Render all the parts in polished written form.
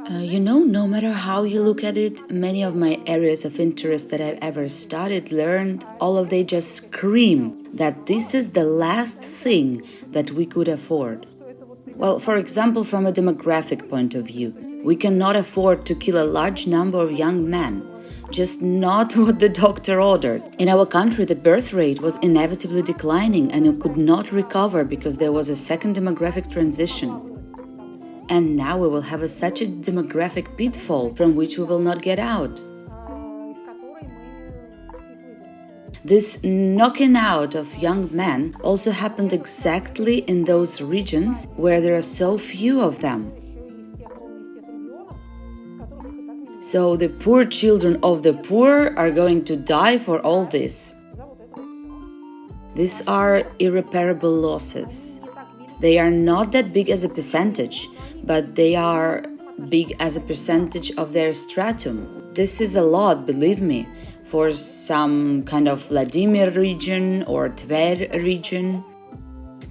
No matter how you look at it, many of my areas of interest that I've ever studied, learned, all of they just scream that this is the last thing that we could afford. Well, for example, from a demographic point of view, we cannot afford to kill a large number of young men. Just not what the doctor ordered. In our country, the birth rate was inevitably declining and it could not recover because there was a second demographic transition. And now we will have such a demographic pitfall from which we will not get out. This knocking out of young men also happened exactly in those regions where there are so few of them. So the poor children of the poor are going to die for all this. These are irreparable losses. They are not that big as a percentage, but they are big as a percentage of their stratum. This is a lot, believe me, for some kind of Vladimir region or Tver region.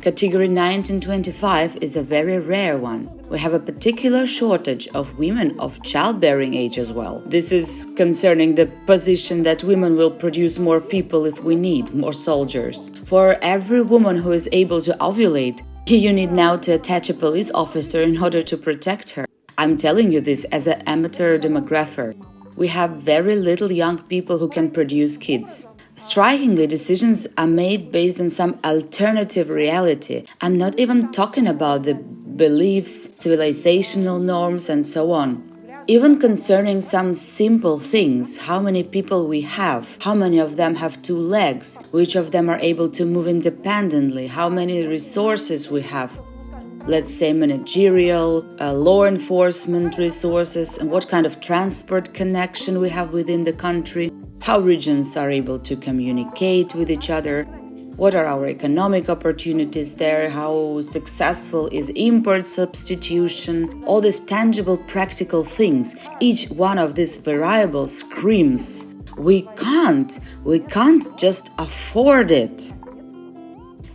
Category 1925 is a very rare one. We have a particular shortage of women of childbearing age as well. This is concerning the position that women will produce more people if we need more soldiers. For every woman who is able to ovulate, you need now to attach a police officer in order to protect her. I'm telling you this as an amateur demographer. We have very little young people who can produce kids. Strikingly, decisions are made based on some alternative reality. I'm not even talking about the beliefs, civilizational norms, and so on. Even concerning some simple things, how many people we have, how many of them have two legs, which of them are able to move independently, how many resources we have, let's say managerial, law enforcement resources, and what kind of transport connection we have within the country, how regions are able to communicate with each other, what are our economic opportunities there, how successful is import substitution, all these tangible practical things. Each one of these variables screams, we can't just afford it.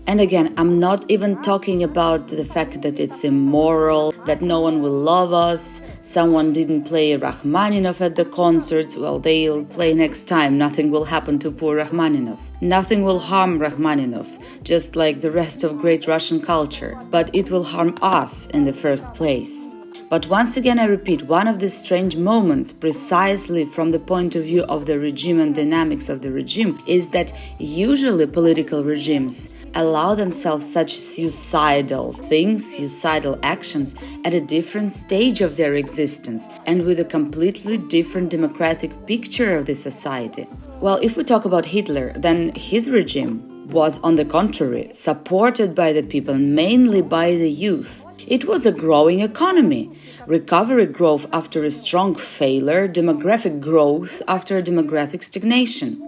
And again, I'm not even talking about the fact that it's immoral, that no one will love us, someone didn't play Rachmaninoff at the concerts, well, they'll play next time, nothing will happen to poor Rachmaninoff. Nothing will harm Rachmaninoff, just like the rest of great Russian culture, but it will harm us in the first place. But once again, I repeat, one of the strange moments, precisely from the point of view of the regime and dynamics of the regime, is that usually political regimes allow themselves such suicidal things, suicidal actions, at a different stage of their existence and with a completely different democratic picture of the society. Well, if we talk about Hitler, then his regime was, on the contrary, supported by the people, mainly by the youth. It was a growing economy, recovery growth after a strong failure, demographic growth after a demographic stagnation.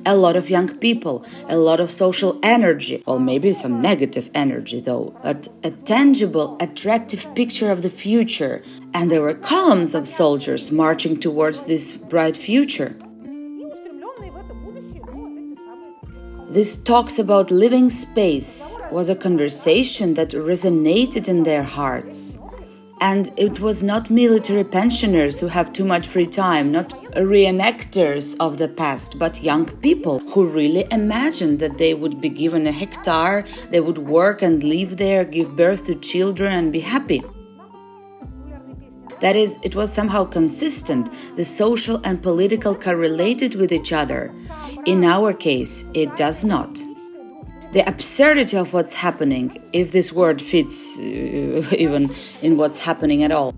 A lot of young people, a lot of social energy, well, maybe some negative energy though, but a tangible, attractive picture of the future, and there were columns of soldiers marching towards this bright future. This talks about living space was a conversation that resonated in their hearts. And it was not military pensioners who have too much free time, not reenactors of the past, but young people who really imagined that they would be given a hectare, they would work and live there, give birth to children and be happy. That is, it was somehow consistent, the social and political correlated with each other. In our case, it does not. The absurdity of what's happening, if this word fits even in what's happening at all,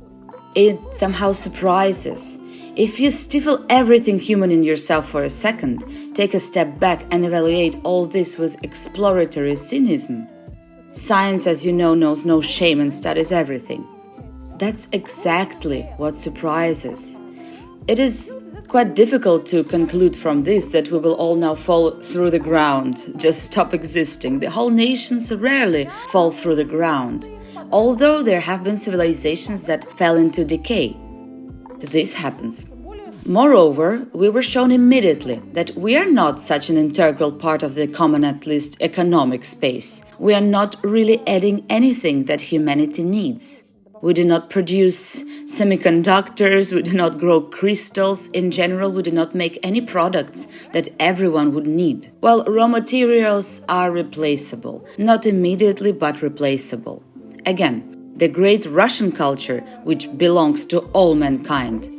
it somehow surprises. If you stifle everything human in yourself for a second, take a step back and evaluate all this with exploratory cynicism. Science, as you know, knows no shame and studies everything. That's exactly what surprises. It is quite difficult to conclude from this that we will all now fall through the ground, just stop existing. The whole nations rarely fall through the ground, although there have been civilizations that fell into decay. This happens. Moreover, we were shown immediately that we are not such an integral part of the common, at least economic space. We are not really adding anything that humanity needs. We do not produce semiconductors, we do not grow crystals. In general, we do not make any products that everyone would need. Well, raw materials are replaceable. Not immediately, but replaceable. Again, the great Russian culture, which belongs to all mankind.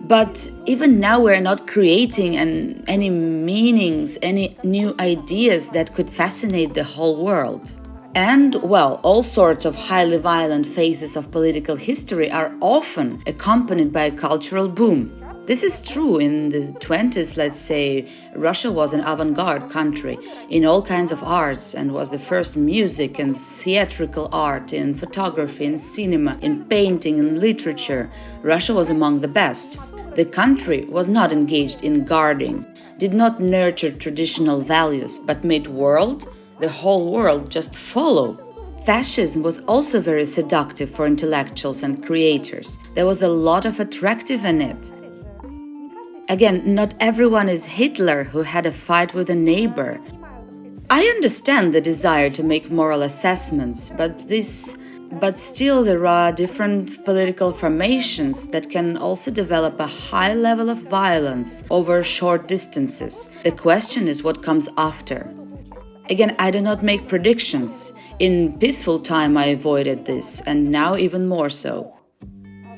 But even now we're not creating any meanings, any new ideas that could fascinate the whole world. And, well, all sorts of highly violent phases of political history are often accompanied by a cultural boom. This is true. In the 20s, let's say, Russia was an avant-garde country in all kinds of arts and was the first music and theatrical art, in photography, in cinema, in painting, in literature. Russia was among the best. The country was not engaged in guarding, did not nurture traditional values, but made the whole world just follow. Fascism was also very seductive for intellectuals and creators. There was a lot of attractive in it. Again, not everyone is Hitler who had a fight with a neighbor. I understand the desire to make moral assessments, but still there are different political formations that can also develop a high level of violence over short distances. The question is what comes after. Again, I do not make predictions. In peaceful time I avoided this, and now even more so.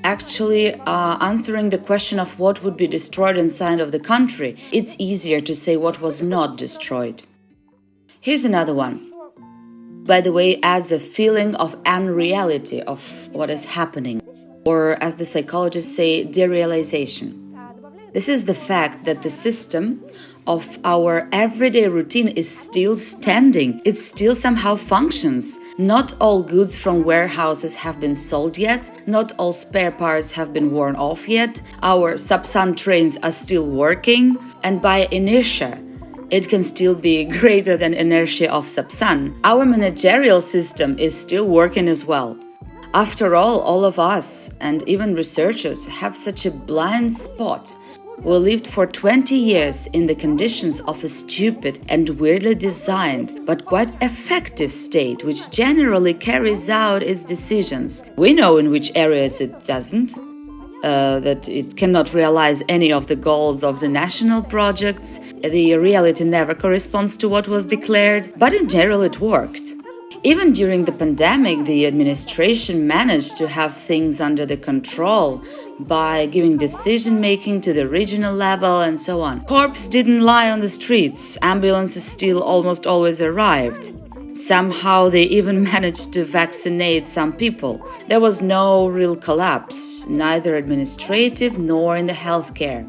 Actually, answering the question of what would be destroyed inside of the country, it's easier to say what was not destroyed. Here's another one. By the way, adds a feeling of unreality of what is happening, or as the psychologists say, derealization. This is the fact that the system of our everyday routine is still standing. It still somehow functions. Not all goods from warehouses have been sold yet. Not all spare parts have been worn off yet. Our subsun trains are still working. And by inertia, it can still be greater than inertia of subsun. Our managerial system is still working as well. After all of us, and even researchers, have such a blind spot. We lived for 20 years in the conditions of a stupid and weirdly designed, but quite effective state, which generally carries out its decisions. We know in which areas it doesn't, that it cannot realize any of the goals of the national projects. The reality never corresponds to what was declared, but in general it worked. Even during the pandemic, the administration managed to have things under the control by giving decision-making to the regional level and so on. Corpses didn't lie on the streets, ambulances still almost always arrived. Somehow they even managed to vaccinate some people. There was no real collapse, neither administrative nor in the healthcare.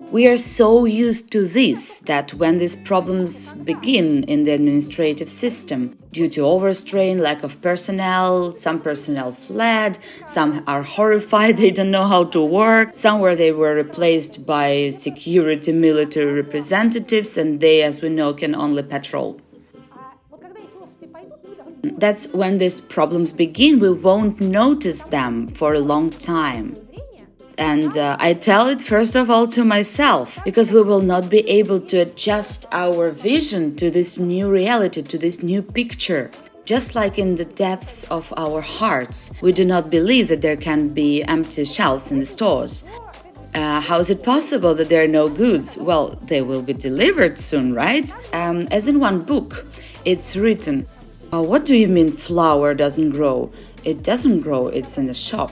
We are so used to this that when these problems begin in the administrative system, due to overstrain, lack of personnel, some personnel fled, some are horrified, they don't know how to work, somewhere they were replaced by security military representatives, and they, as we know, can only patrol. That's when these problems begin. We won't notice them for a long time. And I tell it first of all to myself, because we will not be able to adjust our vision to this new reality, to this new picture. Just like in the depths of our hearts, we do not believe that there can be empty shelves in the stores. How is it possible that there are no goods? Well, they will be delivered soon, right? As in one book, it's written, what do you mean flower doesn't grow? It doesn't grow, it's in the shop.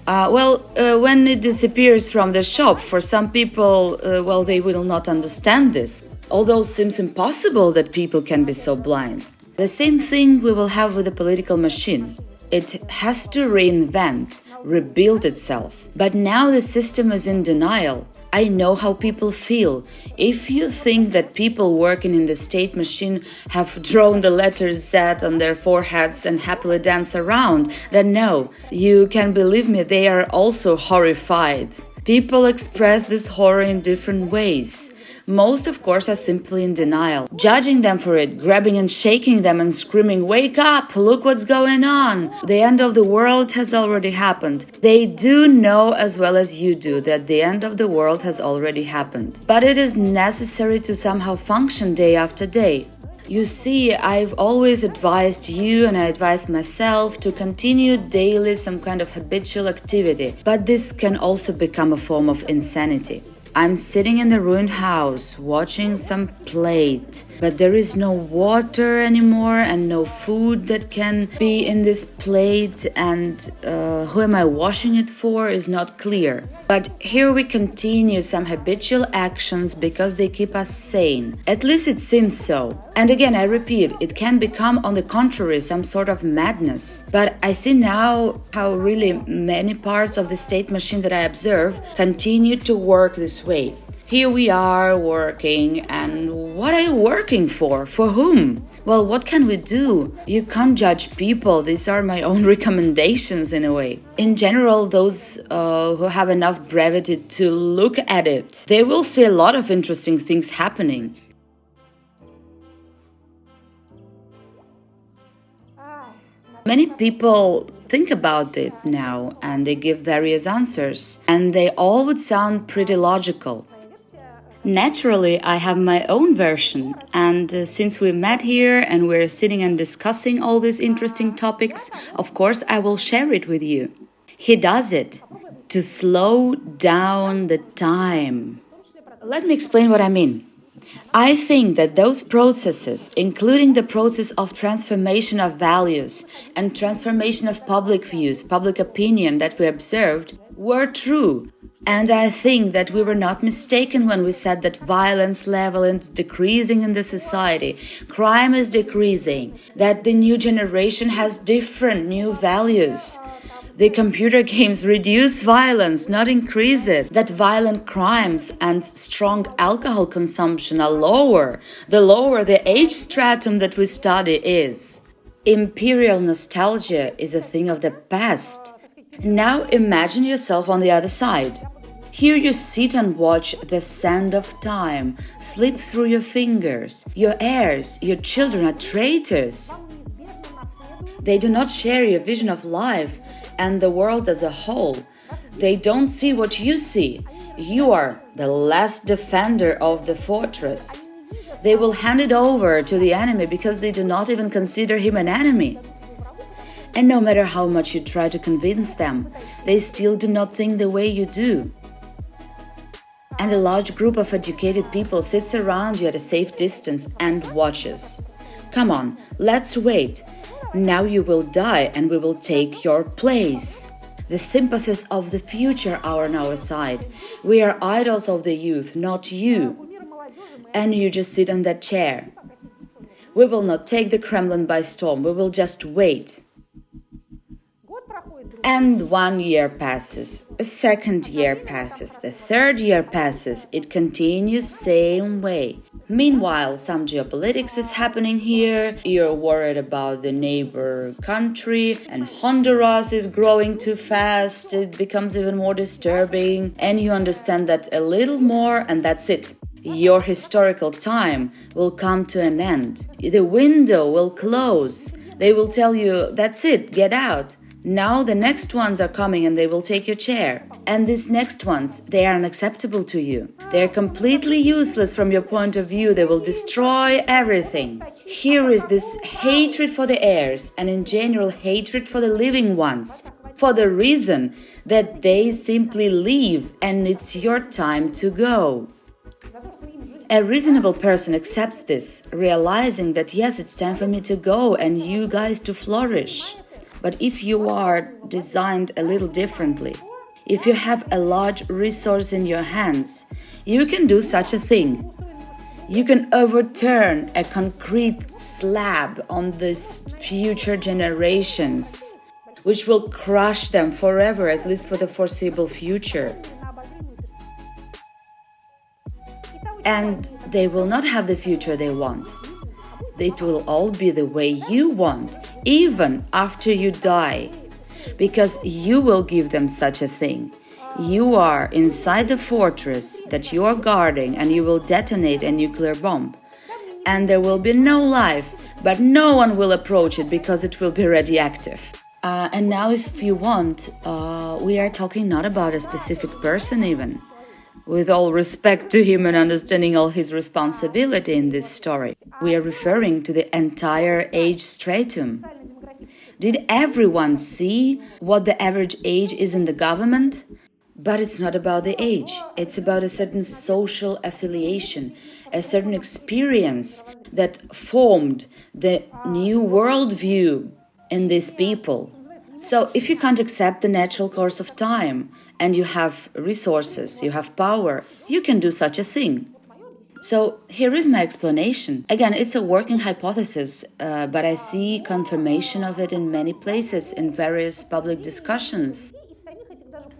When it disappears from the shop, for some people, they will not understand this. Although it seems impossible that people can be so blind. The same thing we will have with the political machine. It has to reinvent, rebuild itself. But now the system is in denial. I know how people feel. If you think that people working in the state machine have drawn the letter Z on their foreheads and happily dance around, then no, you can believe me, they are also horrified. People express this horror in different ways. Most, of course, are simply in denial, judging them for it, grabbing and shaking them and screaming, "Wake up! Look what's going on! The end of the world has already happened." They do know as well as you do that the end of the world has already happened. But it is necessary to somehow function day after day. You see, I've always advised you and I advised myself to continue daily some kind of habitual activity, but this can also become a form of insanity. I'm sitting in the ruined house, watching some plate, but there is no water anymore and no food that can be in this plate, and who am I washing it for is not clear. But here we continue some habitual actions because they keep us sane. At least it seems so. And again, I repeat, it can become, on the contrary, some sort of madness. But I see now how really many parts of the state machine that I observe continue to work this way. Here we are working, and what are you working for? For whom? Well, what can we do? You can't judge people. These are my own recommendations in a way. In general, those who have enough brevity to look at it, they will see a lot of interesting things happening. Many people think about it now and they give various answers, and they all would sound pretty logical. Naturally, I have my own version, and since we met here and we're sitting and discussing all these interesting topics, of course I will share it with you. He does it to slow down the time. Let me explain what I mean. I think that those processes, including the process of transformation of values and transformation of public views, public opinion that we observed, were true. And I think that we were not mistaken when we said that violence level is decreasing in the society, crime is decreasing, that the new generation has different new values. The computer games reduce violence, not increase it. That violent crimes and strong alcohol consumption are lower, the lower the age stratum that we study is. Imperial nostalgia is a thing of the past. Now imagine yourself on the other side. Here you sit and watch the sand of time slip through your fingers. Your heirs, your children are traitors. They do not share your vision of life and the world as a whole. They don't see what you see. You are the last defender of the fortress. They will hand it over to the enemy because they do not even consider him an enemy. And no matter how much you try to convince them, they still do not think the way you do. And a large group of educated people sits around you at a safe distance and watches. Come on, let's wait. Now you will die and we will take your place. The sympathies of the future are on our side. We are idols of the youth, not you. And you just sit on that chair. We will not take the Kremlin by storm, we will just wait. And 1 year passes, a second year passes, the third year passes, it continues same way. Meanwhile, some geopolitics is happening here, you're worried about the neighbor country, and Honduras is growing too fast, it becomes even more disturbing, and you understand that a little more and that's it. Your historical time will come to an end. The window will close. They will tell you, that's it, get out. Now the next ones are coming and they will take your chair. And these next ones, they are unacceptable to you. They are completely useless from your point of view. They will destroy everything. Here is this hatred for the heirs and in general hatred for the living ones. For the reason that they simply leave and it's your time to go. A reasonable person accepts this, realizing that yes, it's time for me to go and you guys to flourish. But if you are designed a little differently, if you have a large resource in your hands, you can do such a thing. You can overturn a concrete slab on these future generations, which will crush them forever, at least for the foreseeable future. And they will not have the future they want. It will all be the way you want, even after you die, because you will give them such a thing. You are inside the fortress that you are guarding and you will detonate a nuclear bomb. And there will be no life, but no one will approach it because it will be radioactive. And now if you want, we are talking not about a specific person even, With all respect to him and understanding all his responsibility in this story, we are referring to the entire age stratum. Did everyone see what the average age is in the government? But it's not about the age. It's about a certain social affiliation, a certain experience that formed the new worldview in these people. So if you can't accept the natural course of time and you have resources, you have power, you can do such a thing. So here is my explanation. Again, it's a working hypothesis, but I see confirmation of it in many places in various public discussions.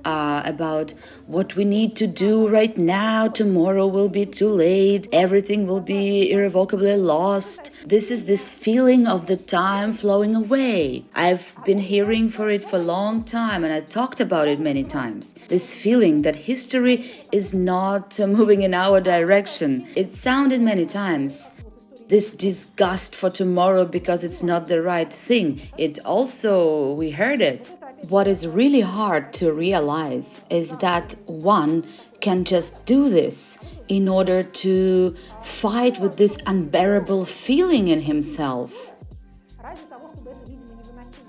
About what we need to do right now, tomorrow will be too late, everything will be irrevocably lost. This is this feeling of the time flowing away. I've been hearing for it for a long time and I talked about it many times. This feeling that history is not moving in our direction. It sounded many times. This disgust for tomorrow because it's not the right thing. It also, we heard it. What is really hard to realize is that one can just do this in order to fight with this unbearable feeling in himself.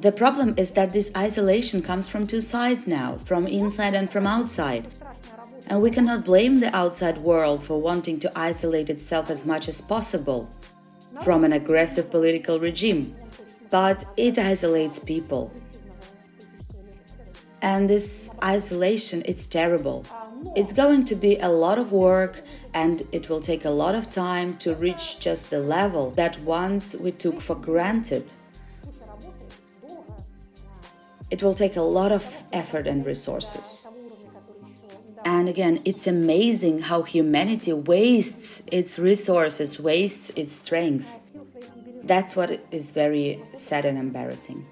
The problem is that this isolation comes from two sides now, from inside and from outside. And we cannot blame the outside world for wanting to isolate itself as much as possible from an aggressive political regime, but it isolates people. And this isolation, it's terrible. It's going to be a lot of work and it will take a lot of time to reach just the level that once we took for granted. It will take a lot of effort and resources. And again, it's amazing how humanity wastes its resources, wastes its strength. That's what is very sad and embarrassing.